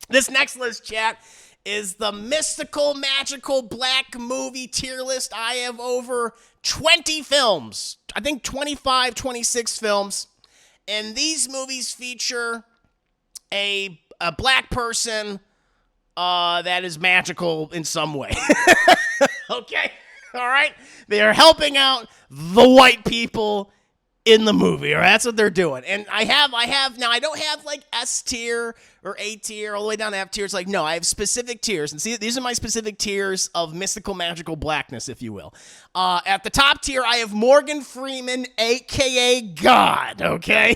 This next list, chat, is the mystical, magical black movie tier list. I have over 20 films. I think 25, 26 films. And these movies feature a black person that is magical in some way. Okay? All right? They are helping out the white people in the movie, or that's what they're doing. And I have now I don't have like S tier or A tier all the way down to F tiers. Like, no, I have specific tiers. And see, these are my specific tiers of mystical, magical blackness, if you will. At the top tier, I have Morgan Freeman, aka God. Okay,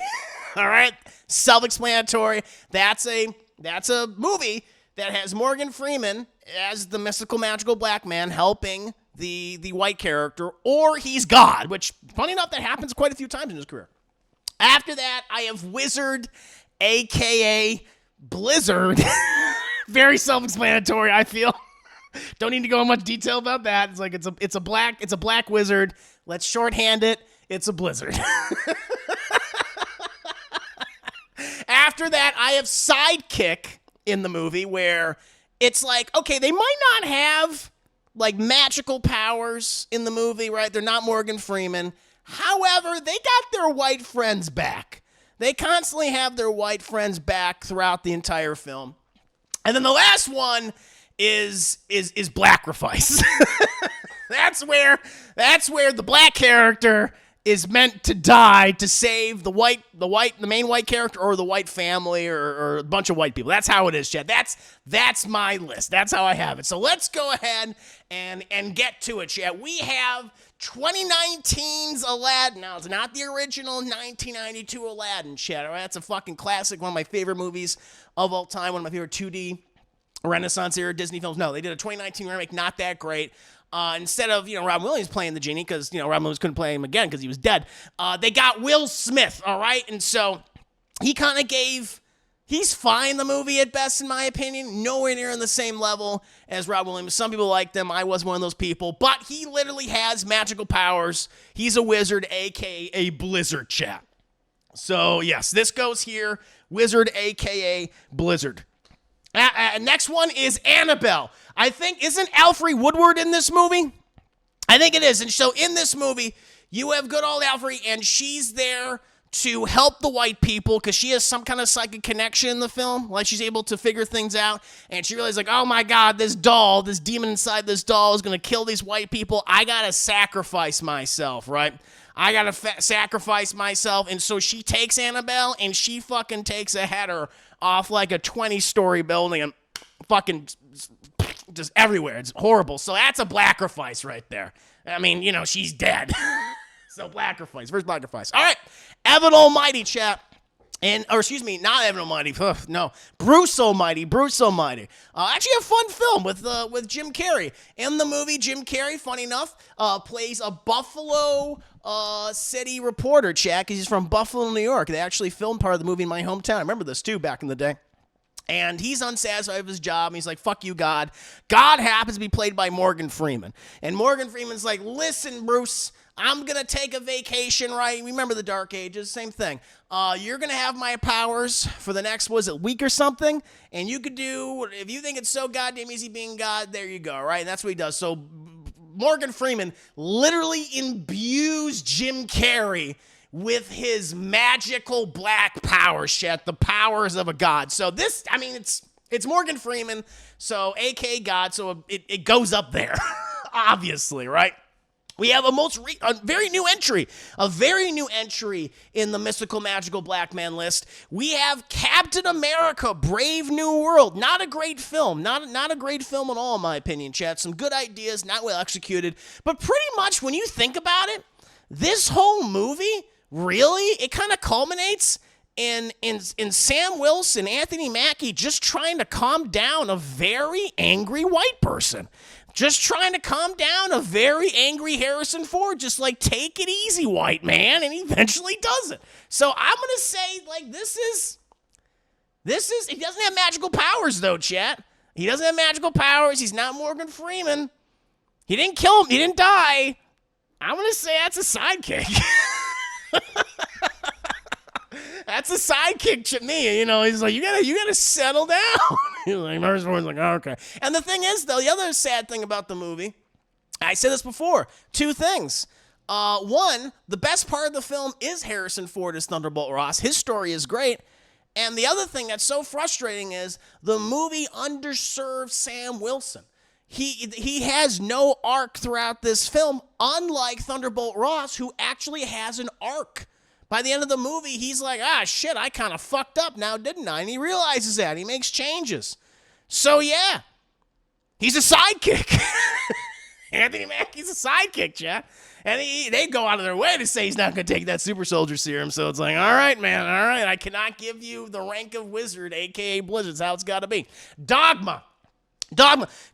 all right, self-explanatory. That's a movie that has Morgan Freeman as the mystical, magical black man helping the white character, or he's God, which, funny enough, that happens quite a few times in his career. After that, I have Wizard, a.k.a. Blizzard. Very self-explanatory, I feel. Don't need to go in much detail about that. It's like it's a black wizard. Let's shorthand it. It's a blizzard. After that, I have Sidekick in the movie, where it's like, okay, they might not have like magical powers in the movie, right? They're not Morgan Freeman. However, they got their white friends back. They constantly have their white friends back throughout the entire film. And then the last one is Blackifice. That's where the black character is meant to die to save the main white character or the white family or a bunch of white people. That's how it is, Chad. That's my list. That's how I have it. So let's go ahead and get to it, Chad. We have 2019's Aladdin. Now, it's not the original 1992 Aladdin, Chad. All right? That's a fucking classic, one of my favorite movies of all time, one of my favorite 2D Renaissance era Disney films. No, they did a 2019 remake, not that great. Instead of, Robin Williams playing the genie, because, Robin Williams couldn't play him again because he was dead, they got Will Smith, all right? And so he kind of he's fine, the movie at best, in my opinion. Nowhere near on the same level as Robin Williams. Some people like them. I was one of those people. But he literally has magical powers. He's a wizard, a.k.a. Blizzard, chat. So, yes, this goes here. Wizard, a.k.a. Blizzard. Next one is Annabelle. I think, isn't Alfre Woodward in this movie? I think it is. And so in this movie, you have good old Alfre, and she's there to help the white people because she has some kind of psychic connection in the film. Like, she's able to figure things out, and she realizes, like, oh my God, this demon inside this doll is going to kill these white people. I got to sacrifice myself, right? I got to sacrifice myself. And so she takes Annabelle, and she fucking takes a header off like a 20-story building and fucking just everywhere. It's horrible. So that's a Blackifice right there. I mean, she's dead. So Blackifice. First Blackifice. All right. Evan Almighty, chat. Not Evan Almighty. No. Bruce Almighty. Actually a fun film with Jim Carrey. In the movie, Jim Carrey, funny enough, plays a Buffalo city reporter, chat, because he's from Buffalo, New York. They actually filmed part of the movie in my hometown. I remember this, too, back in the day. And he's unsatisfied with his job, and he's like, fuck you, God. God happens to be played by Morgan Freeman. And Morgan Freeman's like, listen, Bruce, I'm going to take a vacation, right? Remember the Dark Ages, same thing. You're going to have my powers for the next, week or something? And you could do, if you think it's so goddamn easy being God, there you go, right? And that's what he does. So Morgan Freeman literally imbues Jim Carrey with his magical black powers, shit, the powers of a god. So this, it's Morgan Freeman, so a.k.a. God, so it goes up there, obviously, right? We have a very new entry in the mystical, magical black man list. We have Captain America, Brave New World. Not a great film. Not a great film at all, in my opinion, chat. Some good ideas, not well executed. But pretty much, when you think about it, this whole movie, really, it kind of culminates in Sam Wilson, Anthony Mackie, just trying to calm down a very angry white person. Just trying to calm down a very angry Harrison Ford. Just like, take it easy, white man. And he eventually does it. So I'm going to say, like, this is, he doesn't have magical powers, though, chat. He doesn't have magical powers. He's not Morgan Freeman. He didn't kill him. He didn't die. I'm going to say that's a sidekick. That's a sidekick to me. You know, he's like, you gotta settle down. He's like, Harrison Ford's like, oh, okay. And the thing is, though, the other sad thing about the movie, I said this before, two things. One, the best part of the film is Harrison Ford as Thunderbolt Ross. His story is great. And the other thing that's so frustrating is the movie underserved Sam Wilson. He has no arc throughout this film, unlike Thunderbolt Ross, who actually has an arc. By the end of the movie, he's like, shit, I kind of fucked up now, didn't I? And he realizes that. He makes changes. So, yeah, he's a sidekick. Anthony Mackie's a sidekick, Chad. And they go out of their way to say he's not going to take that super soldier serum. So it's like, all right, man, all right. I cannot give you the rank of wizard, a.k.a. Blizzard's how it's got to be. Dogma.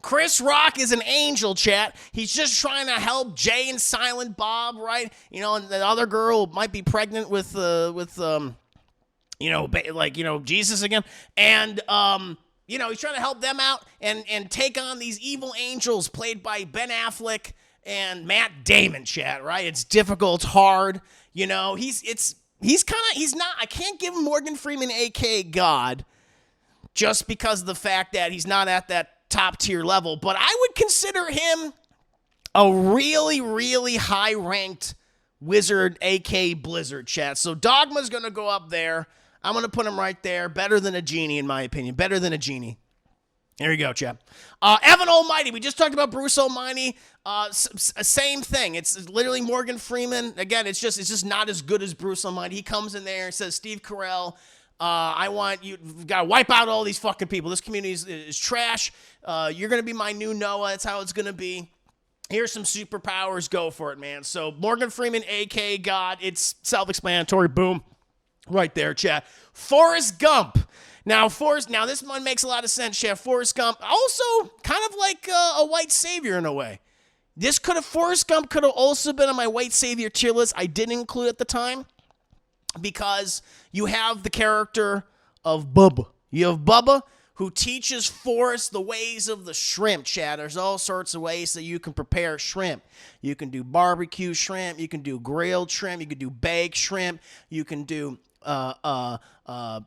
Chris Rock is an angel, chat. He's just trying to help Jay and Silent Bob, right? You know, and the other girl might be pregnant with Jesus again. And, he's trying to help them out and take on these evil angels played by Ben Affleck and Matt Damon, chat, right? It's difficult, it's hard. You know, I can't give him Morgan Freeman, a.k.a. God, just because of the fact that he's not at that top tier level, but I would consider him a really, really high ranked wizard, aka Blizzard, chat. So Dogma's gonna go up there. I'm gonna put him right there. Better than a genie, in my opinion. Better than a genie. There you go, chat. Evan Almighty. We just talked about Bruce Almighty. Same thing. It's literally Morgan Freeman. Again, it's just not as good as Bruce Almighty. He comes in there and says, Steve Carell, I want you, got to wipe out all these fucking people. This community is trash. You're going to be my new Noah. That's how it's going to be. Here's some superpowers. Go for it, man. So Morgan Freeman, a.k.a. God. It's self-explanatory. Boom. Right there, chat. Forrest Gump. Now this one makes a lot of sense, chat. Forrest Gump, also kind of like a white savior in a way. Forrest Gump could have also been on my white savior tier list. I didn't include at the time, because you have the character of Bubba. You have Bubba, who teaches Forrest the ways of the shrimp, chat. There's all sorts of ways that you can prepare shrimp. You can do barbecue shrimp. You can do grilled shrimp. You can do baked shrimp. You can do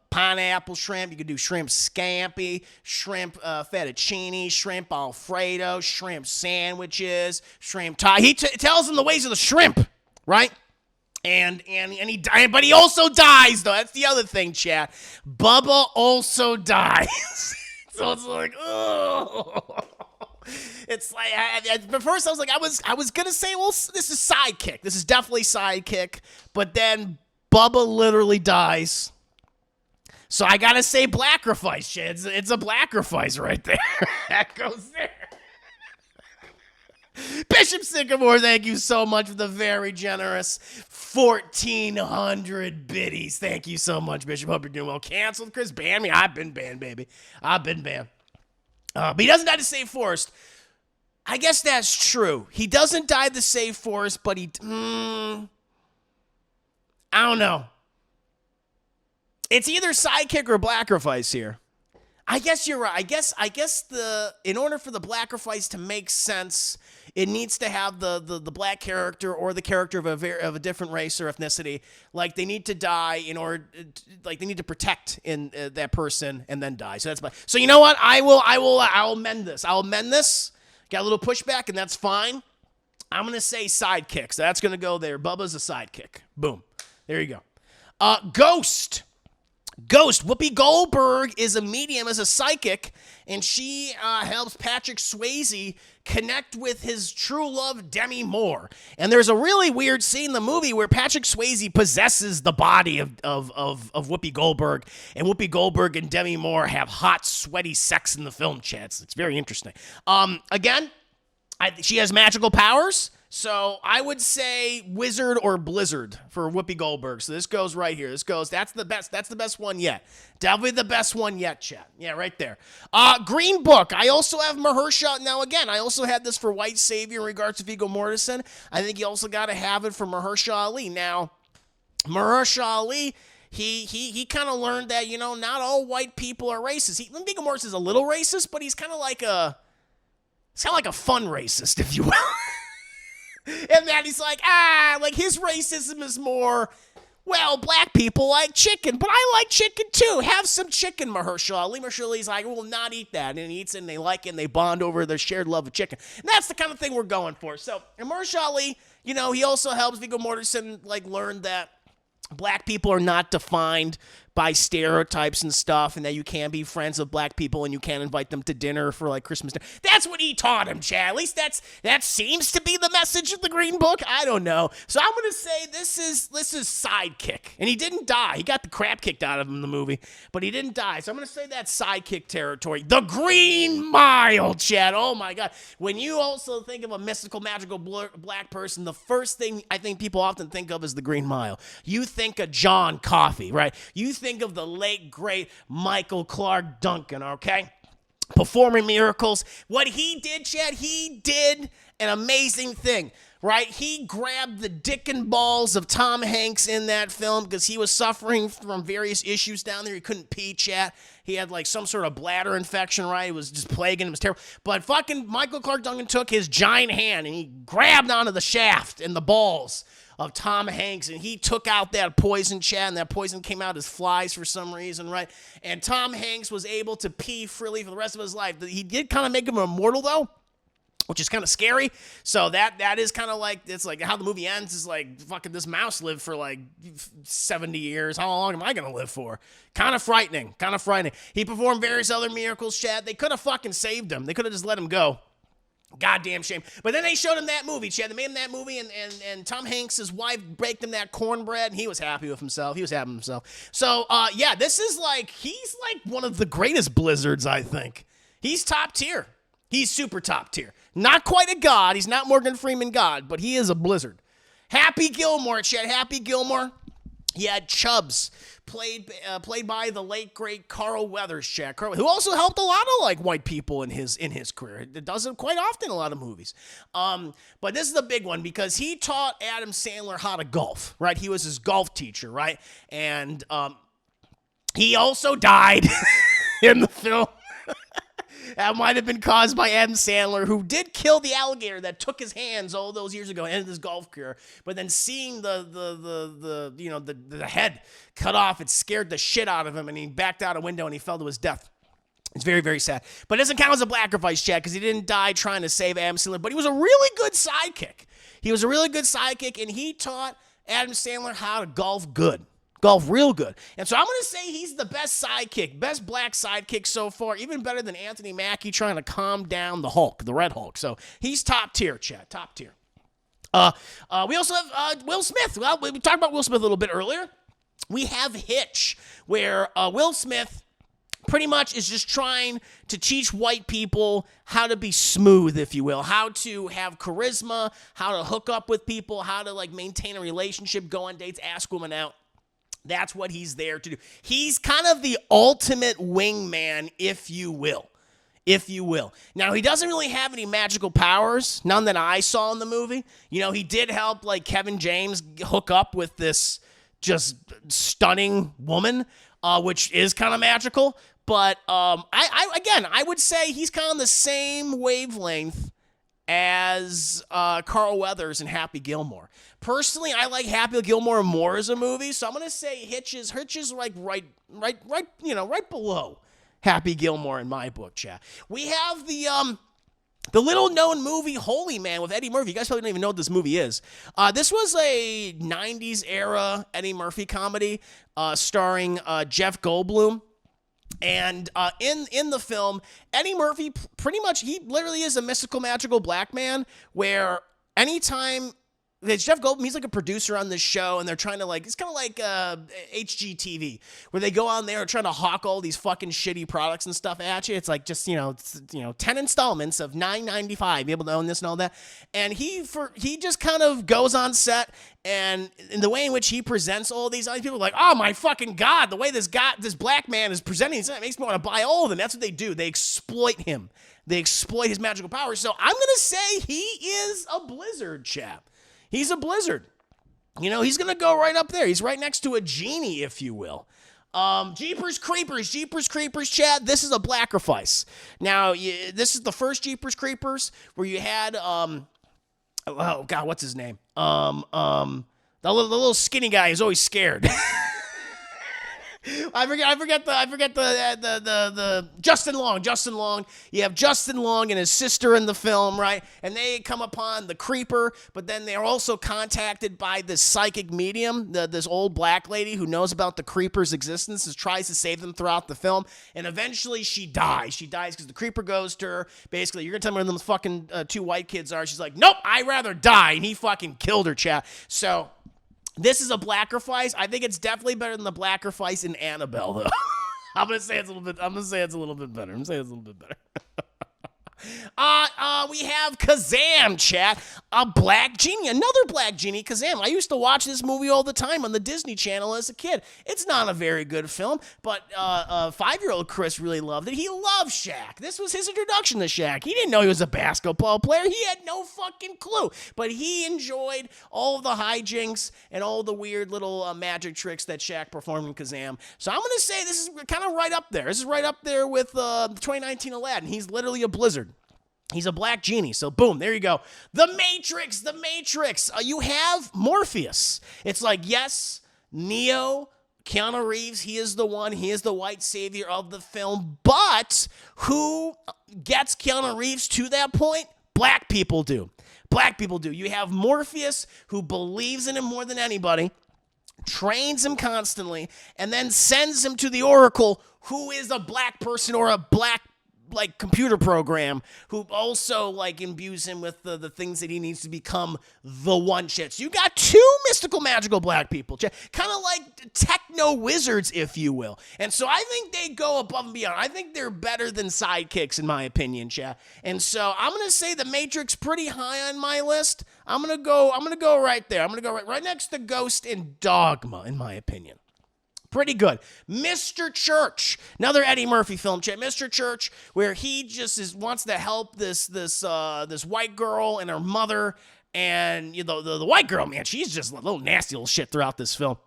pineapple shrimp. You can do shrimp scampi, shrimp fettuccine, shrimp Alfredo, shrimp sandwiches, shrimp Thai. He tells them the ways of the shrimp, right? And he died, but he also dies, though. That's the other thing, chat. Bubba also dies. So it's like, oh. It's like, at first I was like, I was gonna say, well, this is sidekick. This is definitely sidekick. But then Bubba literally dies. So I gotta say blackifice, chat. It's a blackifice right there. That goes there. Bishop Sycamore, thank you so much for the very generous 1,400 biddies. Thank you so much, Bishop. Hope you're doing well. Canceled, Chris. Ban me. I've been banned, baby. I've been banned. But he doesn't die to save Forrest. I guess that's true. He doesn't die to save Forrest, but I don't know. It's either sidekick or blackifice here. I guess you're right. I guess in order for the blackifice to make sense, it needs to have the black character or the character of a different race or ethnicity. Like, they need to die in order, like, they need to protect in that person and then die. So that's my. So you know what? I'll amend this. I'll amend this. Got a little pushback, and that's fine. I'm gonna say sidekick. So that's gonna go there. Bubba's a sidekick. Boom. There you go. Ghost. Whoopi Goldberg is a medium, as a psychic, and she helps Patrick Swayze connect with his true love, Demi Moore. And there's a really weird scene in the movie where Patrick Swayze possesses the body of Whoopi Goldberg, and Whoopi Goldberg and Demi Moore have hot, sweaty sex in the film, chats. It's very interesting. Again, she has magical powers. So I would say Wizard or Blizzard for Whoopi Goldberg. So this goes right here. That's the best. That's the best one yet. Definitely the best one yet, chat. Yeah, right there. Green Book. I also have Mahershala. Now, again, I also had this for White Savior in regards to Viggo Mortensen. I think you also got to have it for Mahershala Ali. Now, Mahershala Ali, he kind of learned that, not all white people are racist. Viggo Mortensen's a little racist, but he's kind of like a fun racist, if you will. And then he's like, his racism is more, well, black people like chicken, but I like chicken too. Have some chicken, Mahershala Ali. Mahershala Ali's like, we'll not eat that. And he eats it, and they like it, and they bond over their shared love of chicken. And that's the kind of thing we're going for. So, Mahershala Ali, he also helps Viggo Mortensen, learn that black people are not defined by stereotypes and stuff, and that you can be friends with black people and you can invite them to dinner for Christmas dinner. That's what he taught him, Chad. At least that seems to be the message of the Green Book. I don't know. So I'm gonna say this is sidekick, and he didn't die. He got the crap kicked out of him in the movie, but he didn't die. So I'm gonna say that's sidekick territory. The Green Mile, Chad. Oh my God. When you also think of a mystical, magical black person, the first thing I think people often think of is the Green Mile. You think of John Coffey, right? You think of the late, great Michael Clark Duncan, okay? Performing miracles. What he did, Chad, he did an amazing thing, right? He grabbed the dick and balls of Tom Hanks in that film because he was suffering from various issues down there. He couldn't pee, Chad. He had some sort of bladder infection, right? It was just plaguing him. It was terrible. But fucking Michael Clark Duncan took his giant hand and he grabbed onto the shaft and the balls of Tom Hanks, and he took out that poison, Chad, and that poison came out as flies for some reason, right? And Tom Hanks was able to pee freely for the rest of his life. He did kind of make him immortal, though, which is kind of scary. So that is kind of it's how the movie ends is fucking this mouse lived for 70 years. How long am I going to live for? Kind of frightening. He performed various other miracles, Chad. They could have fucking saved him. They could have just let him go. Goddamn shame. But then they showed him that movie, Chad. They made him that movie, and Tom Hanks' wife baked him that cornbread, and he was happy with himself. So, yeah, this is he's one of the greatest blizzards, I think. He's top tier. He's super top tier. Not quite a god. He's not Morgan Freeman god, but he is a blizzard. Happy Gilmore, Chad. Happy Gilmore. He had Chubbs, played by the late great Carl Weathers, Chad, who also helped a lot of white people in his career. It does it quite often in a lot of movies. But this is the big one because he taught Adam Sandler how to golf, right? He was his golf teacher, right? And he also died in the film. That might have been caused by Adam Sandler, who did kill the alligator that took his hands all those years ago and ended his golf career. But then seeing the head cut off, it scared the shit out of him, and he backed out a window and he fell to his death. It's very, very sad. But it doesn't count as a sacrifice, Chad, because he didn't die trying to save Adam Sandler. But he was a really good sidekick. And he taught Adam Sandler how to golf good. Golf real good. And so I'm going to say he's the best sidekick, best black sidekick so far, even better than Anthony Mackie trying to calm down the Hulk, the Red Hulk. So he's top tier, Chad, top tier. We also have Will Smith. Well, we talked about Will Smith a little bit earlier. We have Hitch, where Will Smith pretty much is just trying to teach white people how to be smooth, if you will, how to have charisma, how to hook up with people, how to maintain a relationship, go on dates, ask women out. That's what he's there to do. He's kind of the ultimate wingman, if you will. Now, he doesn't really have any magical powers, none that I saw in the movie. He did help, Kevin James hook up with this just stunning woman, which is kind of magical. But, I would say he's kind of the same wavelength as Carl Weathers and Happy Gilmore. Personally, I like Happy Gilmore more as a movie, so I'm gonna say Hitch is right below Happy Gilmore in my book, Chad. We have the little known movie Holy Man with Eddie Murphy. You guys probably don't even know what this movie is. This was a 90s era Eddie Murphy comedy starring Jeff Goldblum. And in the film, Eddie Murphy he literally is a mystical, magical black man where anytime there's Jeff Goldblum, he's a producer on this show, and they're trying to it's kind of like HGTV, where they go on there and trying to hawk all these fucking shitty products and stuff at you. It's just 10 installments of $9.95, be able to own this and all that. And he just kind of goes on set, and in the way in which he presents all these other people, oh my fucking God, the way this black man is presenting, it makes me want to buy all of them. That's what they do. They exploit him. They exploit his magical powers. So I'm gonna say he is a blizzard, chap. He's a blizzard. He's going to go right up there. He's right next to a genie, if you will. Jeepers Creepers, Chad. This is a blackifice. Now, this is the first Jeepers Creepers where you had, oh God, what's his name? The little skinny guy is always scared. I forget the Justin Long. Justin Long. You have Justin Long and his sister in the film, right? And they come upon the creeper, but then they're also contacted by this psychic medium, this old black lady who knows about the creeper's existence and tries to save them throughout the film. And eventually she dies. She dies because the creeper goes to her. Basically, you're gonna tell me where them fucking two white kids are. She's like, nope, I'd rather die. And he fucking killed her, chat. So this is a blackerfice. I think it's definitely better than the blackerfice in Annabelle, though. I'm gonna say it's a little bit better. We have Kazam, chat. A black genie. Another black genie, Kazam. I used to watch this movie all the time on the Disney Channel as a kid. It's not a very good film, but 5-year-old Chris really loved it. He loved Shaq. This was his introduction to Shaq. He didn't know he was a basketball player. He had no fucking clue, but he enjoyed all of the hijinks and all the weird little magic tricks that Shaq performed in Kazam. So I'm going to say this is kind of right up there. This is right up there with the 2019 Aladdin. He's literally a blizzard. He's a black genie. So boom, there you go. The Matrix. You have Morpheus. It's like, yes, Neo, Keanu Reeves, he is the one. He is the white savior of the film. But who gets Keanu Reeves to that point? Black people do. You have Morpheus, who believes in him more than anybody, trains him constantly, and then sends him to the Oracle, who is a black person or a black computer program, who also imbues him with the things that he needs to become the one shit. So you got two mystical magical black people, kind of like techno wizards, if you will. And so I think they go above and beyond. I think they're better than sidekicks, in my opinion, chat. And so I'm gonna say the Matrix pretty high on my list. I'm gonna go right there. I'm gonna go right next to Ghost and Dogma, in my opinion. Pretty good. Mr. Church, another Eddie Murphy film, chat. Mr. Church, where he just wants to help this white girl and her mother, and the white girl, man, she's just a little nasty little shit throughout this film.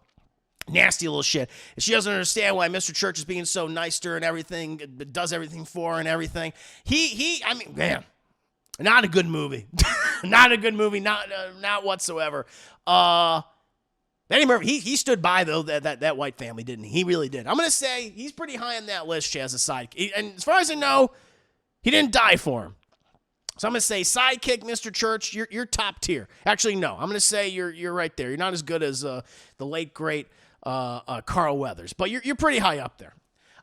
Nasty little shit. She doesn't understand why Mr. Church is being so nice to her and everything, does everything for her and everything. I mean, man, not a good movie. Not a good movie. Not whatsoever. Eddie Murphy, he stood by, though, that white family, didn't he? He really did. I'm going to say he's pretty high on that list, as a sidekick. And as far as I know, he didn't die for him. So I'm going to say sidekick, Mr. Church, you're top tier. Actually, no. I'm going to say you're right there. You're not as good as the late, great Carl Weathers. But you're pretty high up there.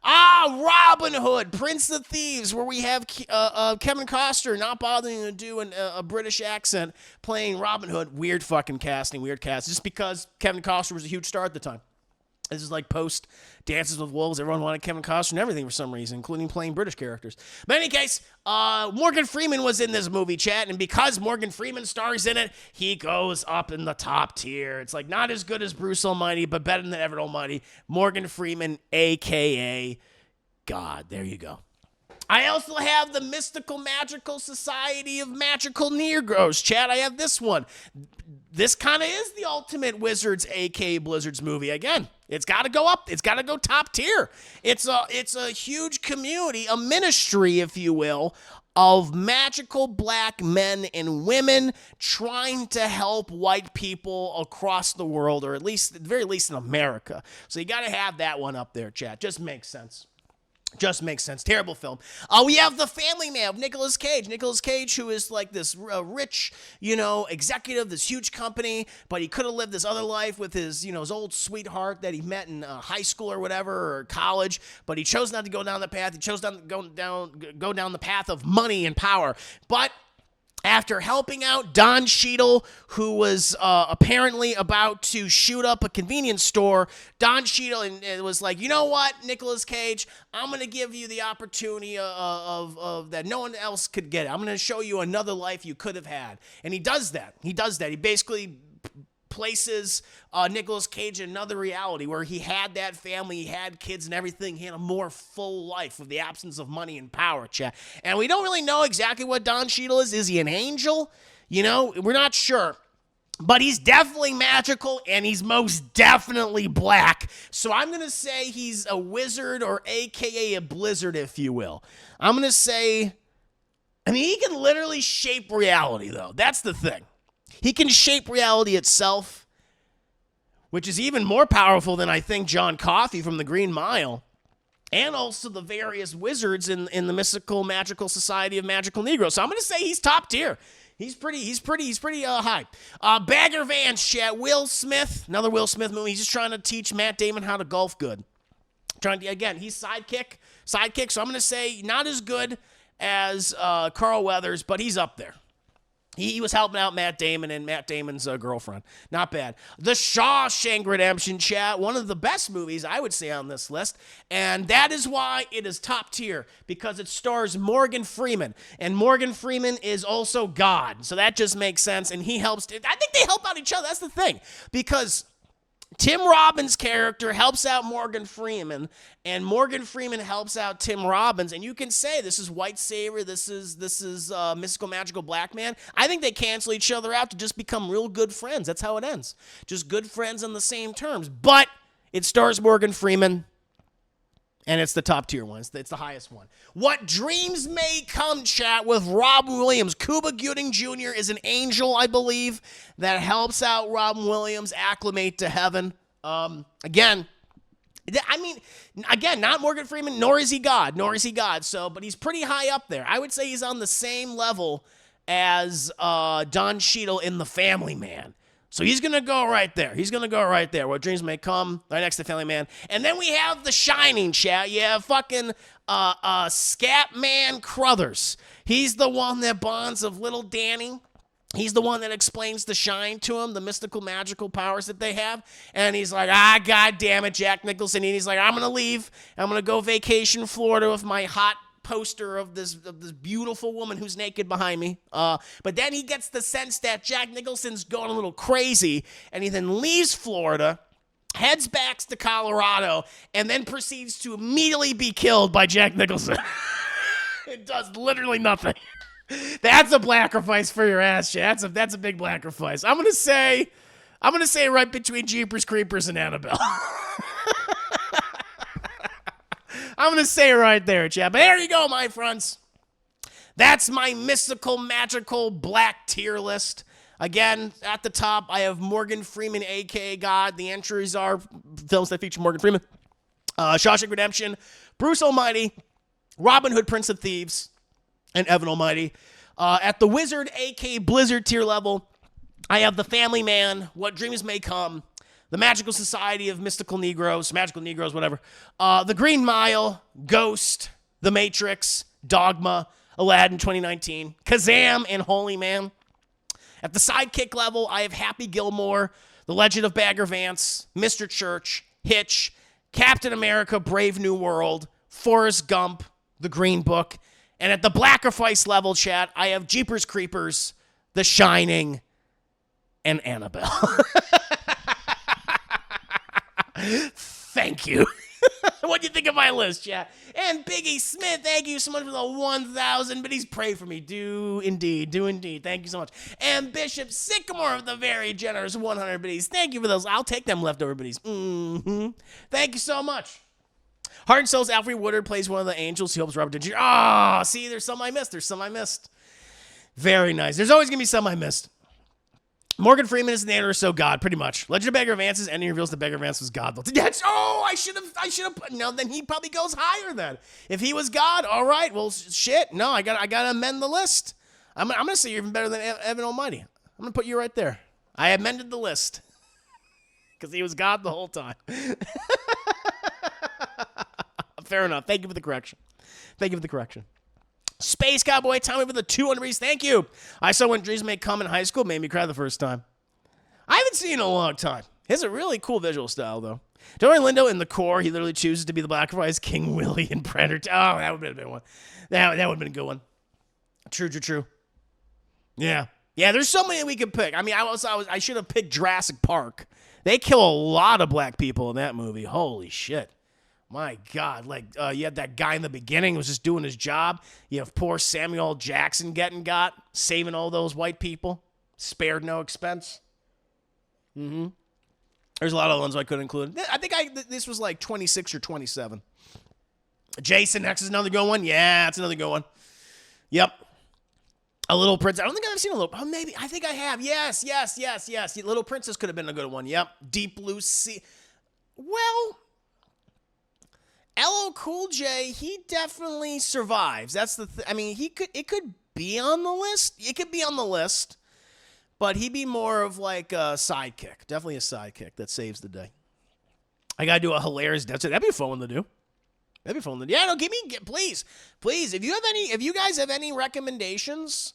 Robin Hood, Prince of Thieves, where we have Kevin Costner not bothering to do a British accent playing Robin Hood. Weird fucking casting, weird cast. Just because Kevin Costner was a huge star at the time. This is like post Dances with Wolves. Everyone wanted Kevin Costner and everything for some reason, including playing British characters. But in any case, Morgan Freeman was in this movie, chat, and because Morgan Freeman stars in it, he goes up in the top tier. It's like not as good as Bruce Almighty, but better than Everett Almighty. Morgan Freeman, a.k.a. God. There you go. I also have the Mystical Magical Society of Magical Negroes, chat. I have this one. This kind of is the ultimate Wizards, a.k.a. Blizzards movie. Again, it's got to go up. It's got to go top tier. It's a huge community, a ministry, if you will, of magical black men and women trying to help white people across the world, or at the very least in America. So you got to have that one up there, chat. Just makes sense. Just makes sense. Terrible film. We have The Family Man of Nicolas Cage. Nicolas Cage, who is like this rich, executive, this huge company, but he could have lived this other life with his, his old sweetheart that he met in high school or whatever, or college, but he chose not to go down the path. He chose to go down the path of money and power. But after helping out Don Cheadle, who was apparently about to shoot up a convenience store, Don Cheadle was like, you know what, Nicolas Cage, I'm going to give you the opportunity of that no one else could get it. I'm going to show you another life you could have had. And he does that. He basically places Nicolas Cage in another reality where he had that family, he had kids and everything. He had a more full life with the absence of money and power, chat. And we don't really know exactly what Don Cheadle is. Is he an angel? We're not sure. But he's definitely magical, and he's most definitely black. So I'm going to say he's a wizard, or a.k.a. a blizzard, if you will. I'm going to say, he can literally shape reality, though. That's the thing. He can shape reality itself. which is even more powerful than I think John Coffey from the Green Mile, and also the various wizards in the mystical magical society of magical Negroes. So I'm going to say he's top tier. He's pretty high. Bagger Vance, chat. Will Smith, another Will Smith movie. He's just trying to teach Matt Damon how to golf good. Again, he's sidekick. So I'm going to say not as good as Carl Weathers, but he's up there. He was helping out Matt Damon and Matt Damon's girlfriend. Not bad. The Shawshank Redemption, chat. One of the best movies, I would say, on this list. And that is why it is top tier. Because it stars Morgan Freeman. And Morgan Freeman is also God. So that just makes sense. And he helps. I think they help out each other. That's the thing. Because Tim Robbins' character helps out Morgan Freeman, and Morgan Freeman helps out Tim Robbins, and you can say this is white savior, this is mystical magical black man. I think they cancel each other out to just become real good friends. That's how it ends. Just good friends on the same terms. But it stars Morgan Freeman, and it's the top tier one. It's the highest one. What Dreams May Come, chat, with Robin Williams. Cuba Gooding Jr. is an angel, I believe, that helps out Robin Williams acclimate to heaven. Again, not Morgan Freeman, nor is he God. So, but he's pretty high up there. I would say he's on the same level as Don Cheadle in The Family Man. So he's going to go right there. What Dreams May Come, right next to Family Man. And then we have The Shining, chat. You have fucking Scatman Crothers. He's the one that bonds of little Danny. He's the one that explains the shine to him, the mystical, magical powers that they have. And he's like, God damn it, Jack Nicholson. And he's like, I'm going to leave. I'm going to go vacation Florida with my hot poster of this beautiful woman who's naked behind me. But then he gets the sense that Jack Nicholson's going a little crazy, and he then leaves Florida, heads back to Colorado, and then proceeds to immediately be killed by Jack Nicholson. It does literally nothing. That's a blackifice for your ass, Jay. That's a big blackifice. I'm gonna say right between Jeepers Creepers and Annabelle. I'm going to say right there, chat. But there you go, my friends. That's my mystical, magical, black tier list. Again, at the top, I have Morgan Freeman, a.k.a. God. The entries are films that feature Morgan Freeman. Shawshank Redemption, Bruce Almighty, Robin Hood, Prince of Thieves, and Evan Almighty. At the Wizard, a.k.a. Blizzard tier level, I have The Family Man, What Dreams May Come, The Magical Society of Magical Negroes, whatever. The Green Mile, Ghost, The Matrix, Dogma, Aladdin 2019, Kazam, and Holy Man. At the sidekick level, I have Happy Gilmore, The Legend of Bagger Vance, Mr. Church, Hitch, Captain America, Brave New World, Forrest Gump, The Green Book. And at the blackifice level, chat, I have Jeepers Creepers, The Shining, and Annabelle. Thank you. What do you think of my list, chat? And Biggie Smith, thank you so much for the 1,000 biddies. Pray for me. Do indeed. Thank you so much. And Bishop Sycamore of the very generous 100 biddies. Thank you for those. I'll take them leftover biddies. Thank you so much. Heart and Souls, Alfred Woodard plays one of the angels. He helps Robert De Niro. See, there's some I missed. Very nice. There's always going to be some I missed. Morgan Freeman is the narrator, so God, pretty much. Legend of Bagger Vance's ending reveals that Bagger Vance was God. I should have. No, then he probably goes higher then. If he was God, all right. Well, shit. No, I got to amend the list. I'm gonna say you're even better than Evan Almighty. I'm gonna put you right there. I amended the list because he was God the whole time. Fair enough. Thank you for the correction. Space Cowboy, Tommy for the 200 reads. Thank you. I saw When Dreams May Come in high school. Made me cry the first time. I haven't seen it in a long time. He has a really cool visual style, though. Delroy Lindo in The Core. He literally chooses to be the black-eyed King Willie in Predator. Oh, that would have been a good one. That would have been a good one. True. Yeah, there's so many we could pick. I mean, I should have picked Jurassic Park. They kill a lot of black people in that movie. Holy shit. My God, you had that guy in the beginning who was just doing his job. You have poor Samuel L. Jackson got, saving all those white people. Spared no expense. There's a lot of ones I could include. I think this was like 26 or 27. Jason X is another good one. Yeah, that's another good one. Yep. A Little Princess. I don't think I've seen a Little. Oh, maybe. I think I have. Yes. Little Princess could have been a good one. Yep. Deep Blue Sea. Well, LL Cool J, he definitely survives. That's the. I mean, he could. It could be on the list. It could be on the list, but he'd be more of like a sidekick. Definitely a sidekick that saves the day. I gotta do a hilarious. That'd be a fun one to do. That'd be fun. Yeah, no, please. If you guys have any recommendations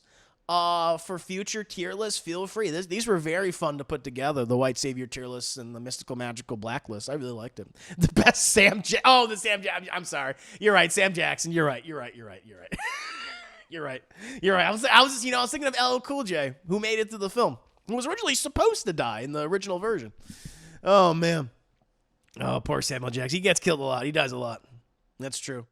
for future tier lists, feel free. These were very fun to put together. The White Savior tier lists and the Mystical Magical Black list. I really liked it. The best the Sam Jackson. I'm sorry. You're right, Sam Jackson. You're right. You're right. I was thinking of LL Cool J, who made it to the film, who was originally supposed to die in the original version. Oh man. Oh, poor Samuel Jackson. He gets killed a lot. He dies a lot. That's true.